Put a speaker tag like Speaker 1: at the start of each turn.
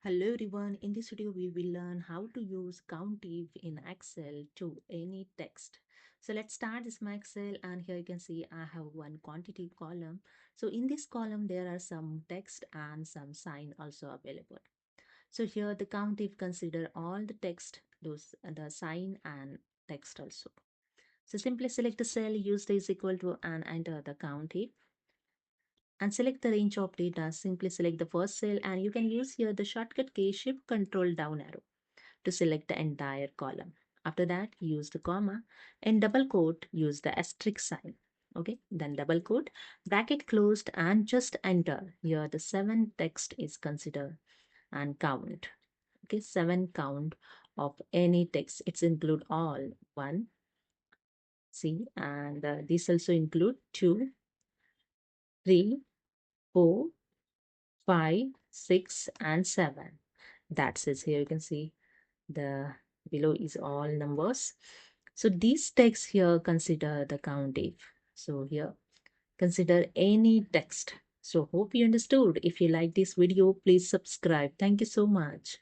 Speaker 1: Hello everyone, in this video we will learn how to use Countif in Excel to any text. So let's start this my Excel, and here you can see I have one quantity column. So in this column there are some text and some sign also available. So here the Countif consider all the text, those the sign and text also. So simply select the cell, use the is equal to and enter the Countif and select the range of data. Simply select the first cell, and you can use here the shortcut key shift control down arrow to select the entire column. After that, use the comma. In double quote, use the asterisk sign. Okay, then double quote, bracket closed, and just enter. Here the 7 text is considered and count. Okay, 7 count of any text. It's include all 1, see, and this also include 2, 3, 4, 5, 6, and 7. That's it. Here you can see the below is all numbers. So these texts here consider the Countif. So here consider any text. So hope you understood. If you like this video, please subscribe. Thank you so much.